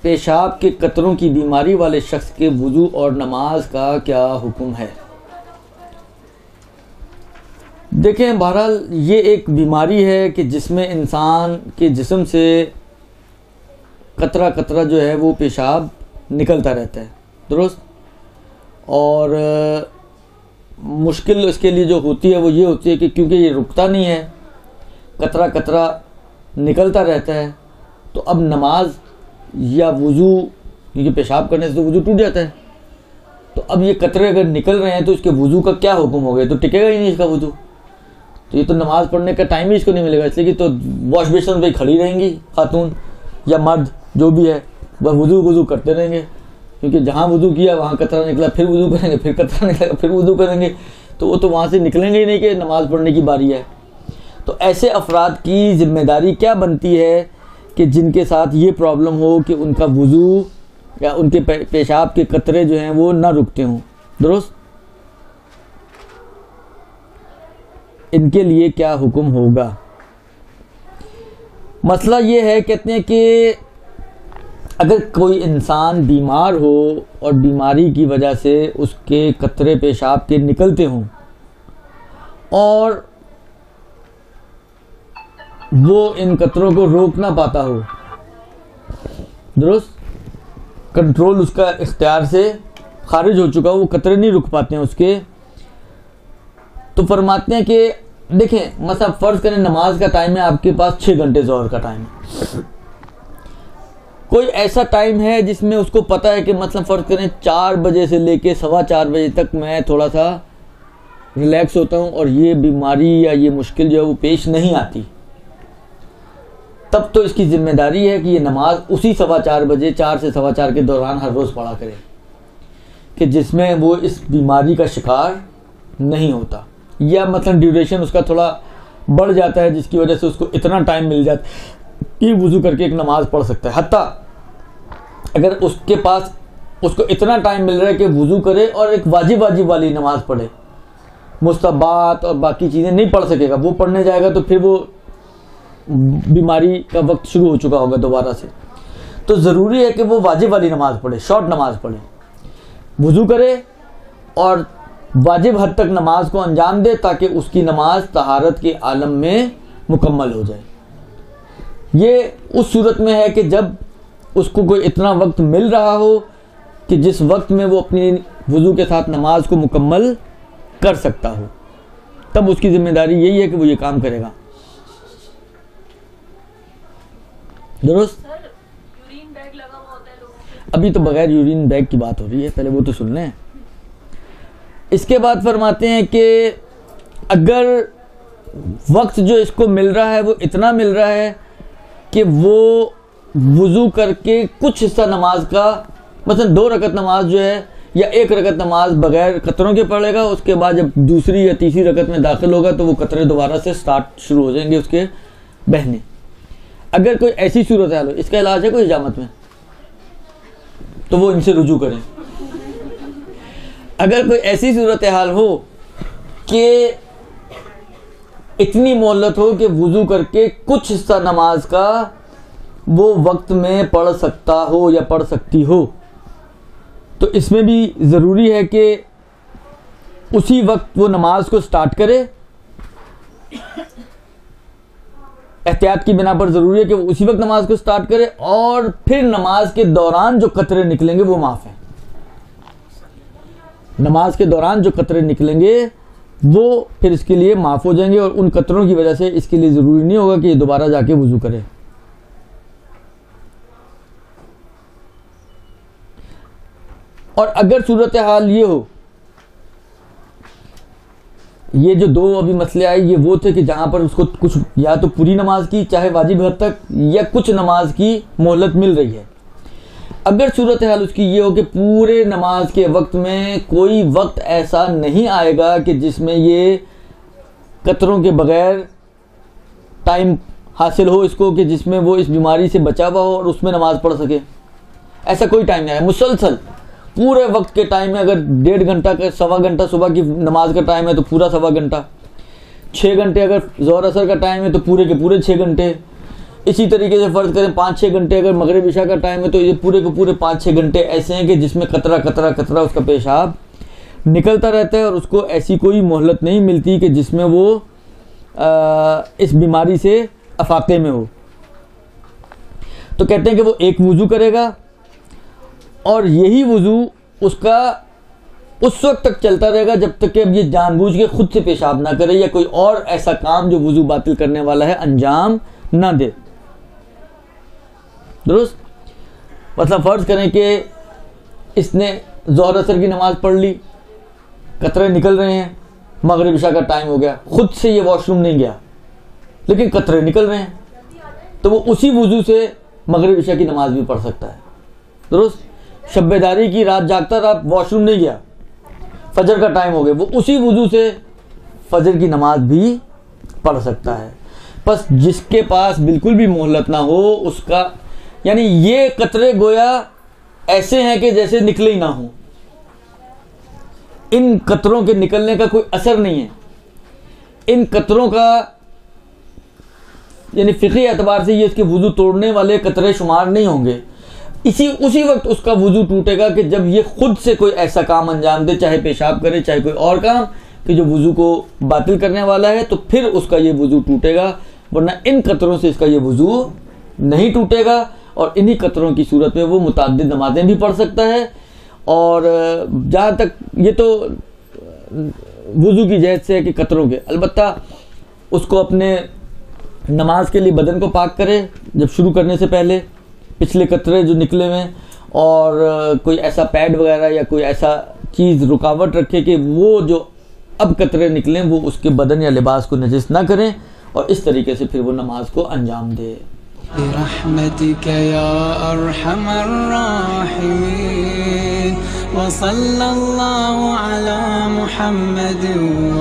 पेशाब के कतरों की बीमारी वाले शख्स के वुजू और नमाज का क्या हुक्म है? देखें, बहरहाल ये एक बीमारी है कि जिसमें इंसान के जिस्म से कतरा कतरा जो है वो पेशाब निकलता रहता है, दुरुस्त। और मुश्किल इसके लिए जो होती है वो ये होती है कि क्योंकि ये रुकता नहीं है, कतरा कतरा निकलता रहता है, तो अब नमाज या वुज़ू, क्योंकि पेशाब करने से तो वुज़ू टूट जाता है, तो अब ये कतरे अगर निकल रहे हैं तो इसके वुज़ू का क्या हुक्म हो गया? तो टिकेगा ही नहीं इसका वुज़ू, तो ये तो नमाज पढ़ने का टाइम ही इसको नहीं मिलेगा। इसलिए कि तो वॉश बेसिन पे खड़ी रहेंगी खातून या मर्द जो भी है, बस वुज़ू करते रहेंगे, क्योंकि जहाँ वुज़ू किया वहाँ कतरा निकला, फिर वुज़ू करेंगे, फिर कतरा निकलेगा, फिर वुज़ू करेंगे, तो वो तो वहाँ से निकलेंगे ही नहीं कि नमाज़ पढ़ने की बारी है। तो ऐसे अफराद की ज़िम्मेदारी क्या बनती है कि जिनके साथ ये प्रॉब्लम हो कि उनका वुज़ू या उनके पेशाब के कतरे जो हैं वो ना रुकते हों, दुरुस्त। इनके लिए क्या हुक्म होगा? मसला ये है, कहते हैं कि अगर कोई इंसान बीमार हो और बीमारी की वजह से उसके कतरे पेशाब के निकलते हों और वो इन कतरों को रोक ना पाता हो, दुरुस्त, कंट्रोल उसका इख्तियार से खारिज हो चुका हो, वो कतरे नहीं रुक पाते हैं उसके, तो फरमाते हैं कि देखें, मतलब फ़र्ज़ करें नमाज का टाइम है, आपके पास 6 घंटे ज़ोहर का टाइम है, कोई ऐसा टाइम है जिसमें उसको पता है कि मतलब फ़र्ज़ करें 4 बजे से लेके 4:15 बजे तक मैं थोड़ा सा रिलैक्स होता हूँ और ये बीमारी या ये मुश्किल जो है वो पेश नहीं आती, तब तो इसकी ज़िम्मेदारी है कि ये नमाज उसी 4:15 बजे, 4 से 4:15 के दौरान हर रोज़ पढ़ा करे, कि जिसमें वो इस बीमारी का शिकार नहीं होता, या मतलब ड्यूरेशन उसका थोड़ा बढ़ जाता है जिसकी वजह से उसको इतना टाइम मिल जाता है कि वुज़ू करके एक नमाज़ पढ़ सकता है। हत्ता अगर उसके पास उसको इतना टाइम मिल रहा है कि वुज़ू करे और एक वाजिब वाली नमाज़ पढ़े, मुस्तहबात और बाकी चीज़ें नहीं पढ़ सकेगा, वो पढ़ने जाएगा तो फिर वो बीमारी का वक्त शुरू हो चुका होगा दोबारा से। तो ज़रूरी है कि वो वाजिब वाली नमाज़ पढ़े, शॉर्ट नमाज़ पढ़े, वुज़ू करे और वाजिब हद तक नमाज को अंजाम दे, ताकि उसकी नमाज तहारत के आलम में मुकम्मल हो जाए। ये उस सूरत में है कि जब उसको कोई इतना वक्त मिल रहा हो कि जिस वक्त में वो अपनी वुज़ू के साथ नमाज को मुकम्मल कर सकता हो, तब उसकी ज़िम्मेदारी यही है कि वो ये काम करेगा, दुरुस्त। यूरिन बैग लगा हुआ होता है लोगों के। अभी तो बगैर यूरिन बैग की बात हो रही है, पहले वो तो सुन लें। इसके बाद फरमाते हैं कि अगर वक्त जो इसको मिल रहा है वो इतना मिल रहा है कि वो वुज़ू करके कुछ हिस्सा नमाज का, मतलब 2 रकत नमाज जो है या 1 रकत नमाज बगैर कतरों के पढ़ेगा, उसके बाद जब दूसरी या तीसरी रकत में दाखिल होगा तो वो कतरे दोबारा से स्टार्ट शुरू हो जाएंगे उसके बहने। अगर कोई ऐसी सूरत हाल हो, इसका इलाज है कोई हिजामत में, तो वो इनसे रुजू करें। अगर कोई ऐसी सूरत हाल हो कि इतनी मोहलत हो कि वुज़ू करके कुछ हिस्सा नमाज का वो वक्त में पढ़ सकता हो या पढ़ सकती हो, तो इसमें भी ज़रूरी है कि उसी वक्त वो नमाज को स्टार्ट करे। एहतियात की बिना पर ज़रूरी है कि वो उसी वक्त नमाज को स्टार्ट करे और फिर नमाज के दौरान जो कतरे निकलेंगे वो माफ़ हैं। नमाज के दौरान जो कतरे निकलेंगे वो फिर इसके लिए माफ़ हो जाएंगे और उन कतरों की वजह से इसके लिए ज़रूरी नहीं होगा कि ये दोबारा जाके वुज़ू करे। और अगर सूरत हाल ये हो, ये जो 2 अभी मसले आए ये वो थे कि जहां पर उसको कुछ या तो पूरी नमाज की चाहे वाजिब हद तक या कुछ नमाज की मोहलत मिल रही है। अगर सूरत हाल उसकी ये हो कि पूरे नमाज के वक्त में कोई वक्त ऐसा नहीं आएगा कि जिसमें ये कतरों के बगैर टाइम हासिल हो इसको, कि जिसमें वो इस बीमारी से बचा हुआ हो और उसमें नमाज पढ़ सके, ऐसा कोई टाइम नहीं है। मुसलसल पूरे वक्त के टाइम में अगर 1.5 घंटा का 1.25 घंटा सुबह की नमाज का टाइम है तो पूरा 1.25 घंटा, 6 घंटे अगर ज़ोहर असर का टाइम है तो पूरे के पूरे 6 घंटे, इसी तरीके से फ़र्ज़ करें 5-6 घंटे अगर मगरिब इशा का टाइम है तो ये पूरे के पूरे 5-6 घंटे ऐसे हैं कि जिसमें कतरा कतरा कतरा उसका पेशाब निकलता रहता है और उसको ऐसी कोई मोहलत नहीं मिलती कि जिसमें वो इस बीमारी से अफाके में हो। तो कहते हैं कि वो एक वुज़ू करेगा और यही वुज़ू उसका उस वक्त तक चलता रहेगा जब तक कि अब ये जानबूझ के खुद से पेशाब ना करे या कोई और ऐसा काम जो वुज़ू बातिल करने वाला है अंजाम ना दे। दुरुस्त? मतलब फ़र्ज़ करें कि इसने ज़ोहर असर की नमाज़ पढ़ ली, कतरे निकल रहे हैं, मगरिब इशा का टाइम हो गया, खुद से ये वॉशरूम नहीं गया लेकिन कतरे निकल रहे हैं, तो वो उसी वुज़ू से मगरिब इशा की नमाज़ भी पढ़ सकता है। दुरुस्त? शब्बेदारी की रात जागता रहा, वॉशरूम नहीं गया, फजर का टाइम हो गया, वो उसी वुज़ू से फजर की नमाज भी पढ़ सकता है। बस जिसके पास बिल्कुल भी मोहलत ना हो उसका, यानी ये कतरे गोया ऐसे हैं कि जैसे निकले ही ना हो, इन कतरों के निकलने का कोई असर नहीं है। इन कतरों का यानी फ़िक़ही एतबार से ये इसके वुज़ू तोड़ने वाले कतरे शुमार नहीं होंगे। उसी वक्त उसका वुज़ू टूटेगा कि जब ये खुद से कोई ऐसा काम अंजाम दे, चाहे पेशाब करे चाहे कोई और काम, कि जो वुज़ू को बातिल करने वाला है, तो फिर उसका ये वुज़ू टूटेगा, वरना इन कतरों से इसका ये वुज़ू नहीं टूटेगा। और इन्हीं कतरों की सूरत में वो मुतअद्दिद नमाज़ें भी पढ़ सकता है। और जहाँ तक ये तो वुज़ू की जहत से है कि कतरों के, अलबत्ता उसको अपने नमाज के लिए बदन को पाक करे जब शुरू करने से पहले, पिछले कतरे जो निकले हुए हैं, और कोई ऐसा पैड वगैरह या कोई ऐसा चीज़ रुकावट रखे कि वो जो अब कतरे निकलें वो उसके बदन या लिबास को नजिस ना करें, और इस तरीके से फिर वो नमाज को अंजाम दे। बिरहमतिक या अरहमर राहिमीन व सल्लल्लाहु अला मुहम्मद व